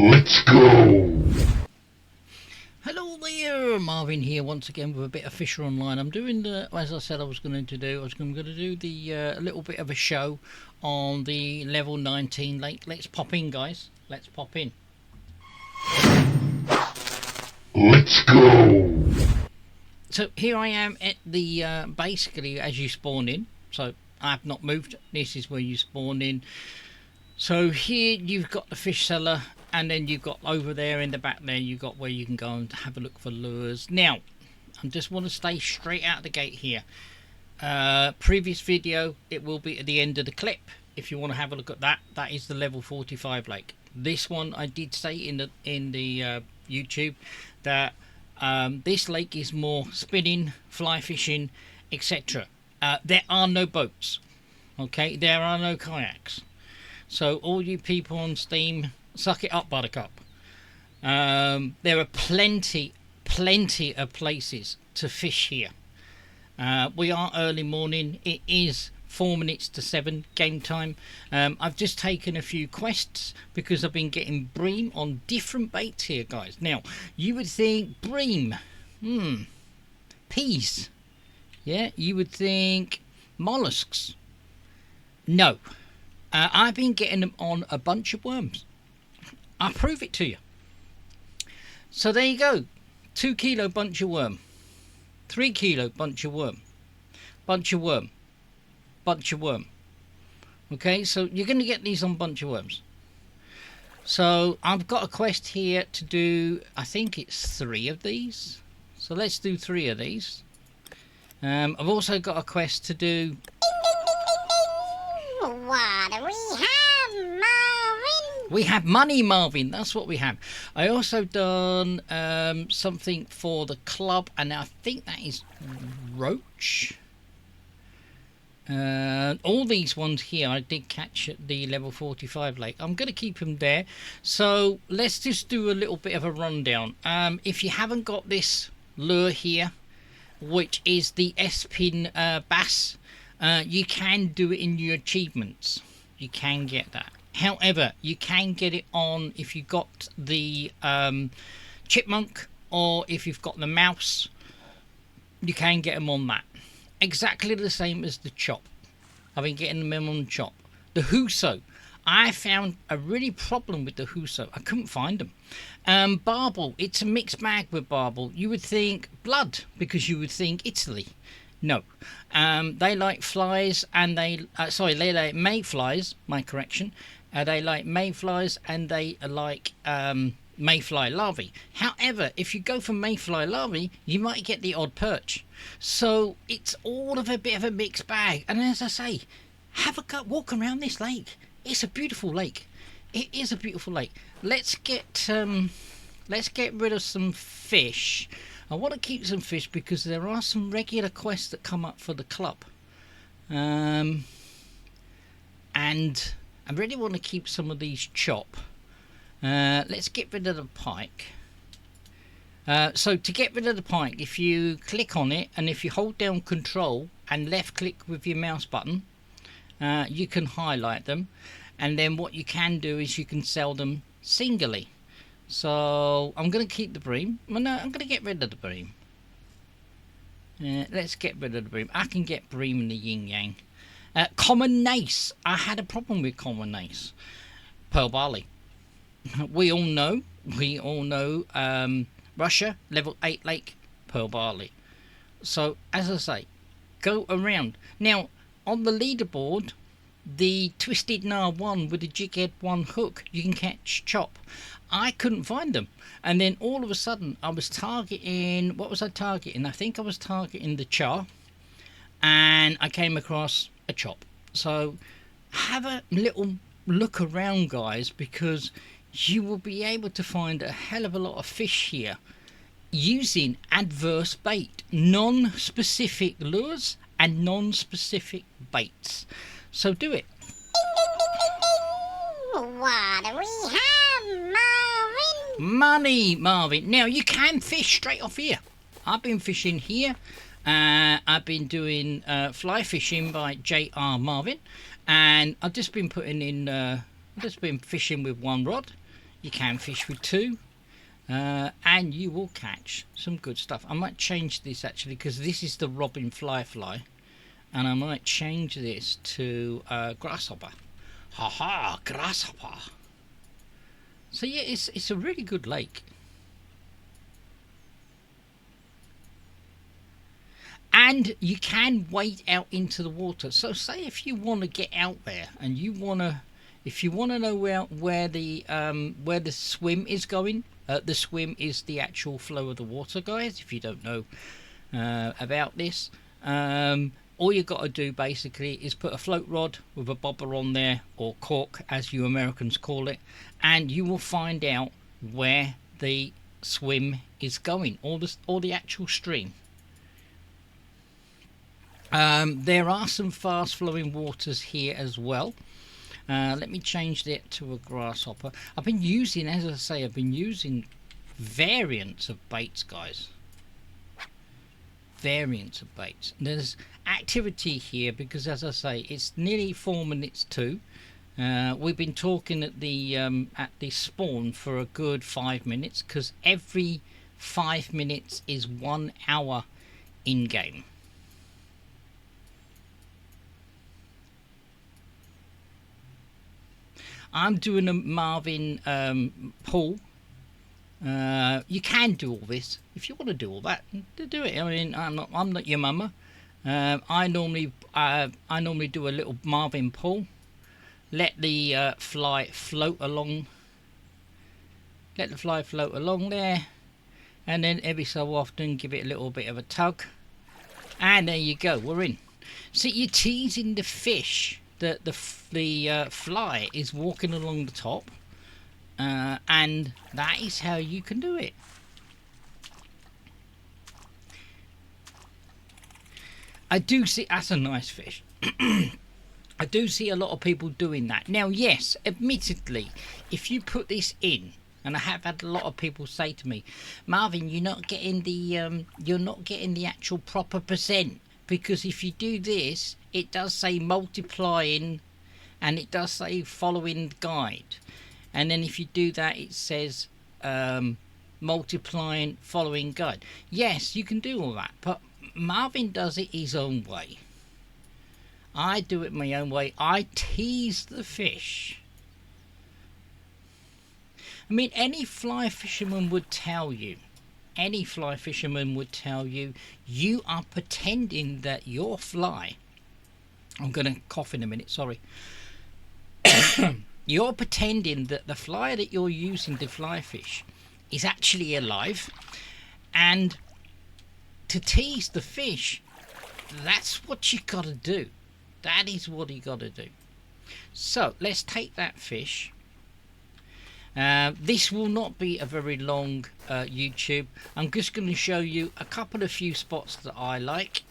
Let's go! Hello there, Marvin here once again with a bit of Fisher Online. I'm doing the, as I said I was going to do, going to do the a little bit of a show on the level 19 lake. Let's pop in, guys. Let's pop in. Let's go! So here I am at the, basically as you spawn in. So I have not moved. This is where you spawn in. So here you've got the fish cellar. And then you've got over there in the back there, you've got where you can go and have a look for lures. Now, I just want to stay straight out the gate here. Previous video, it will be at the end of the clip. If you want to have a look at that, that is the level 45 lake. This one, I did say in the YouTube that this lake is more spinning, fly fishing, etc. There are no boats, okay? There are no kayaks. So all you people on Steam, suck it up, buttercup. There are plenty of places to fish here. We are early morning. It is 4 minutes to 7 game time. I've just taken a few quests because I've been getting bream on different baits here, guys. Now, you would think bream, peas, yeah, you would think mollusks. No, I've been getting them on a bunch of worms. I'll prove it to you. So there you go. 2 kilo bunch of worm. 3 kilo bunch of worm. Bunch of worm. Bunch of worm. Okay, so you're going to get these on bunch of worms. So I've got a quest here to do, I think it's 3 of these. So let's do 3 of these. I've also got a quest to do. What do we have, Marvin? We have money, Marvin. That's what we have. I also done something for the club, and I think that is roach. All these ones here I did catch at the level 45 lake. I'm going to keep them there. So let's just do a little bit of a rundown. If you haven't got this lure here, which is the S-pin bass, you can do it in your achievements. You can get that. However, you can get it on if you've got the chipmunk or if you've got the mouse. You can get them on that. Exactly the same as the chop. I've been getting them on chop. The Huso. I found a really problem with the Huso. I couldn't find them. Barbel. It's a mixed bag with barbel. You would think blood because you would think Italy. No, they like flies and they like mayflies. My correction, they like mayflies and they like mayfly larvae. However, if you go for mayfly larvae, you might get the odd perch. So it's all of a bit of a mixed bag. And as I say, have a walk around this lake. It's a beautiful lake. It is a beautiful lake. Let's get rid of some fish. I want to keep some fish because there are some regular quests that come up for the club. And I really want to keep some of these chop. Let's get rid of the pike. So to get rid of the pike, if you click on it and if you hold down control and left click with your mouse button, you can highlight them. And then what you can do is you can sell them singly. So I'm going to keep the bream. Well, no, I'm going to get rid of the bream. Let's get rid of the bream. I can get bream in the yin yang. Common nace. I had a problem with common nace. Pearl barley. We all know. Russia level 8 lake pearl barley. So as I say, go around. Now on the leaderboard, the twisted gnar 1 with the jig head 1 hook, you can catch chop. I couldn't find them, and then all of a sudden I was targeting, what was I targeting? I think I was targeting the char, and I came across a chop. So have a little look around, guys, because you will be able to find a hell of a lot of fish here using adverse bait, non-specific lures and non-specific baits. So do it. What do we have, Marvin? Money, Marvin. Now you can fish straight off here. I've been fishing here. I've been doing fly fishing by J.R. Marvin, and I've just been putting in. I've just been fishing with 1 rod. You can fish with 2. And you will catch some good stuff. I might change this actually, because this is the robin fly, and I might change this to grasshopper. Haha, grasshopper. So yeah, it's a really good lake. And you can wade out into the water. So say if you want to get out there and if you want to know where the swim is going, the swim is the actual flow of the water, guys. If you don't know about this, all you got to do basically is put a float rod with a bobber on there, or cork as you Americans call it, and you will find out where the swim is going, or the actual stream. There are some fast flowing waters here as well. Let me change that to a grasshopper. I've been using, as I say, variants of baits, guys. Variants of baits. There's activity here because, as I say, it's nearly 4 minutes to. We've been talking at the spawn for a good 5 minutes, because every 5 minutes is 1 hour in game. I'm doing a Marvin pull. You can do all this if you want to do all that. Do it. I mean, I'm not your mama. I normally do a little Marvin pull. Let the fly float along. Let the fly float along there, and then every so often give it a little bit of a tug, and there you go. We're in. So you're teasing the fish. The fly is walking along the top, and that is how you can do it. I do see that's a nice fish. I do see a lot of people doing that now. Yes, admittedly, if you put this in, and I have had a lot of people say to me, Marvin, you're not getting the actual proper percent, because if you do this, it does say multiplying, and it does say following the guide, and then if you do that, it says multiplying following guide. Yes, you can do all that, but Marvin does it his own way. I do it my own way. I tease the fish. I mean, any fly fisherman would tell you, you are pretending that your fly, I'm going to cough in a minute, sorry. You're pretending that the fly that you're using to fly fish is actually alive, and to tease the fish, that's what you got to do. That is what you got to do. So let's take that fish. This will not be a very long YouTube. I'm just going to show you a couple of few spots that I like.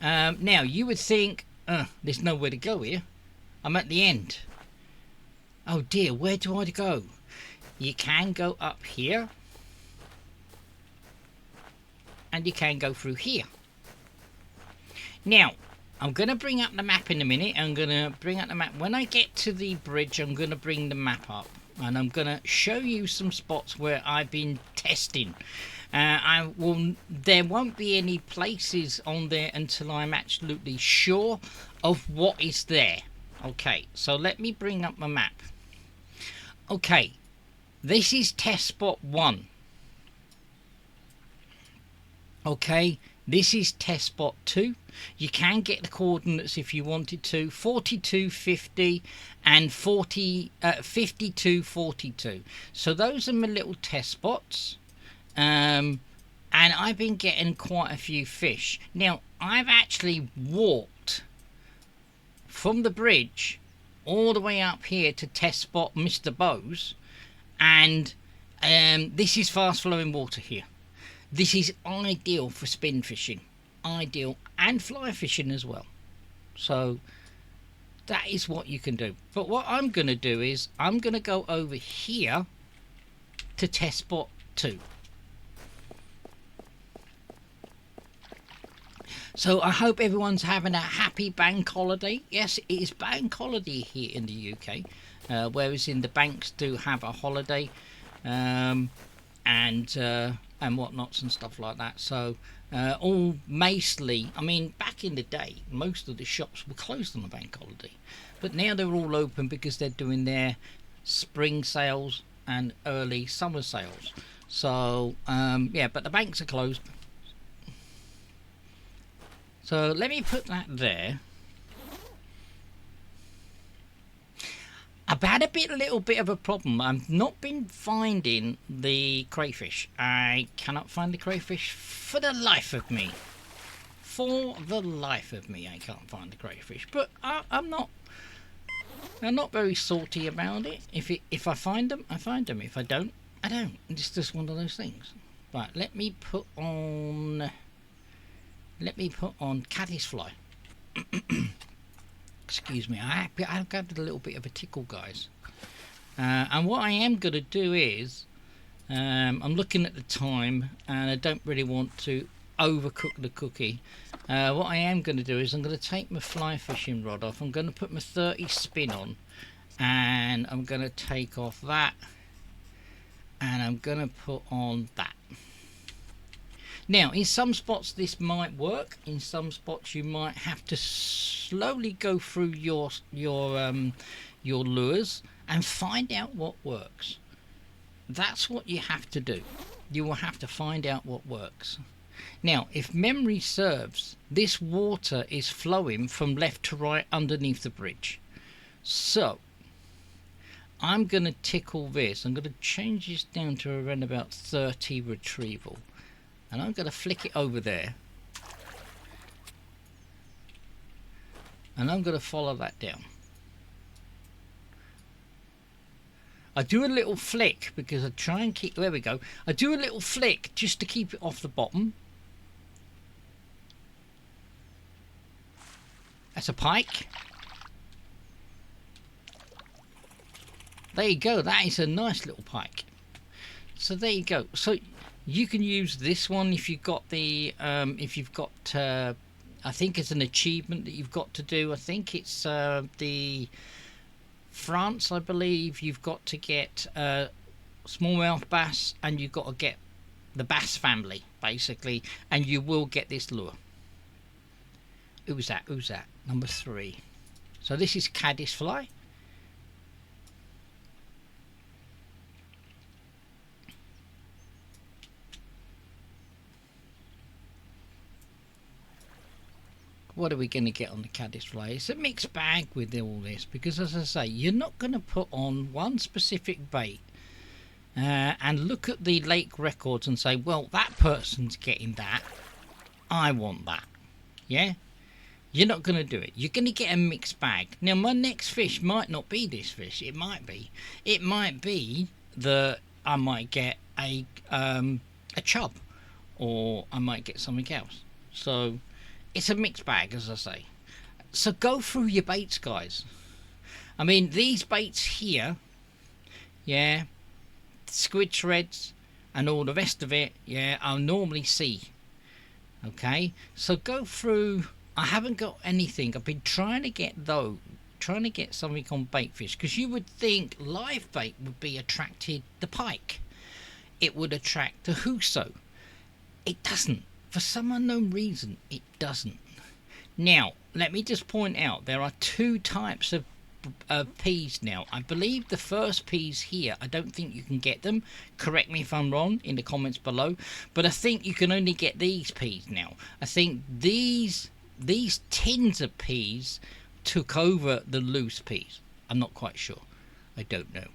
Now you would think, there's nowhere to go here. I'm at the end. Oh dear, where do I go? You can go up here, and you can go through here. Now I'm going to bring up the map in a minute. I'm going to bring up the map. When I get to the bridge, I'm going to bring the map up, and I'm going to show you some spots where I've been testing. There won't be any places on there until I'm absolutely sure of what is there. Okay, so let me bring up my map. Okay, this is test spot 1. Okay, this is test spot 2. You can get the coordinates if you wanted to, 4250 and 5242. So those are my little test spots. And I've been getting quite a few fish. Now, I've actually walked from the bridge all the way up here to test spot Mr. Veiws, and this is fast flowing water here. This is ideal for spin fishing, ideal, and fly fishing as well. So that is what you can do. But what I'm going to do is I'm going to go over here to test spot 2. So I hope everyone's having a happy bank holiday. Yes, it is bank holiday here in the UK. whereas in the banks do have a holiday, and whatnots and stuff like that. So all mostly, I mean, back in the day, most of the shops were closed on a bank holiday, but now they're all open because they're doing their spring sales and early summer sales. So yeah, but the banks are closed. So let me put that there. I've had a little bit of a problem. I've not been finding the crayfish. I cannot find the crayfish for the life of me. For the life of me, I can't find the crayfish. But I'm not very salty about it. If I find them, I find them. If I don't, I don't. It's just one of those things. Right, let me put on caddisfly. Excuse me, I've got a little bit of a tickle, guys. And what I am going to do is, I'm looking at the time, and I don't really want to overcook the cookie. What I am going to do is I'm going to take my fly fishing rod off. I'm going to put my 30 spin on, and I'm going to take off that, and I'm going to put on that. Now, in some spots this might work. In some spots you might have to slowly go through your lures and find out what works. That's what you have to do. You will have to find out what works. Now, if memory serves, this water is flowing from left to right underneath the bridge. So, I'm going to tickle this. I'm going to change this down to around about 30 retrieval. And I'm going to flick it over there. And I'm going to follow that down. I do a little flick because I try and keep... There we go. I do a little flick just to keep it off the bottom. That's a pike. There you go. That is a nice little pike. So there you go. So you can use this one if you've got the I think it's an achievement that you've got to do. I think it's the France, I believe. You've got to get smallmouth bass, and you've got to get the bass family basically, and you will get this lure. Who's that? Number 3. So this is caddisfly. What are we going to get on the caddisfly? It's a mixed bag with all this, because as I say, you're not going to put on one specific bait and look at the lake records and say, well, that person's getting that, I want that. Yeah? You're not going to do it. You're going to get a mixed bag. Now, my next fish might not be this fish. It might be. It might be that I might get a chub, or I might get something else. So it's a mixed bag, as I say. So go through your baits, guys. I mean, these baits here, yeah, squid threads and all the rest of it, yeah, I'll normally see. Okay, so go through. I haven't got anything. I've been trying to get something on baitfish, because you would think live bait would be attracted the pike. It would attract the huso. It doesn't. For some unknown reason, it doesn't. Now, let me just point out, there are 2 types of peas now. I believe the first peas here, I don't think you can get them. Correct me if I'm wrong in the comments below. But I think you can only get these peas now. I think these tins of peas took over the loose peas. I'm not quite sure. I don't know.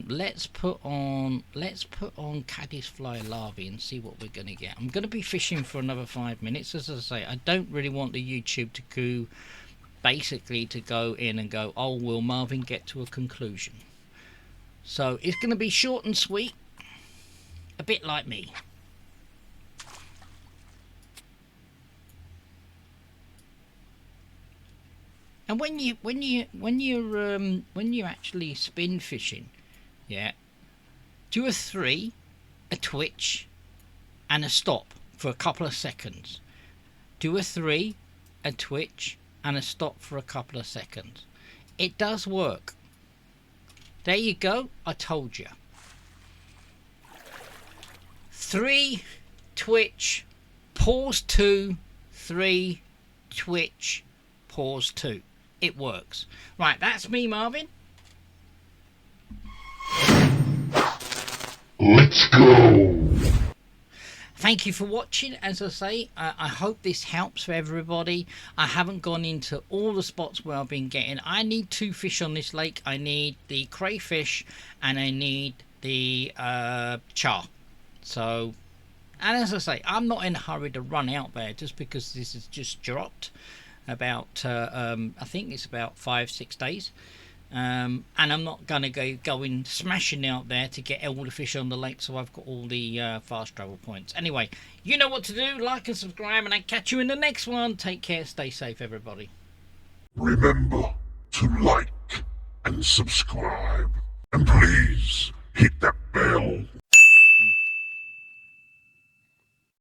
Let's put on caddisfly larvae and see what we're going to get. I'm going to be fishing for another 5 minutes. As I say, I don't really want the YouTube to go, basically to go in and go, oh, will Marvin get to a conclusion? So it's going to be short and sweet, a bit like me. And when you're actually spin fishing, yeah, do a 3, a twitch, and a stop for a couple of seconds. Do a 3, a twitch, and a stop for a couple of seconds. It does work. There you go. I told you. 3 twitch, pause 2, 3 twitch, pause 2. It works. Right, that's me, Marvin. Let's go. Thank you for watching. As I say, I hope this helps for everybody. I haven't gone into all the spots where I've been getting. I need 2 fish on this lake. I need the crayfish and I need the char. So, and as I say, I'm not in a hurry to run out there just because this has just dropped about I think it's about 5-6 days. And I'm not going to go in smashing out there to get all the fish on the lake, so I've got all the fast travel points. Anyway, you know what to do. Like and subscribe, and I'll catch you in the next one. Take care. Stay safe, everybody. Remember to like and subscribe. And please hit that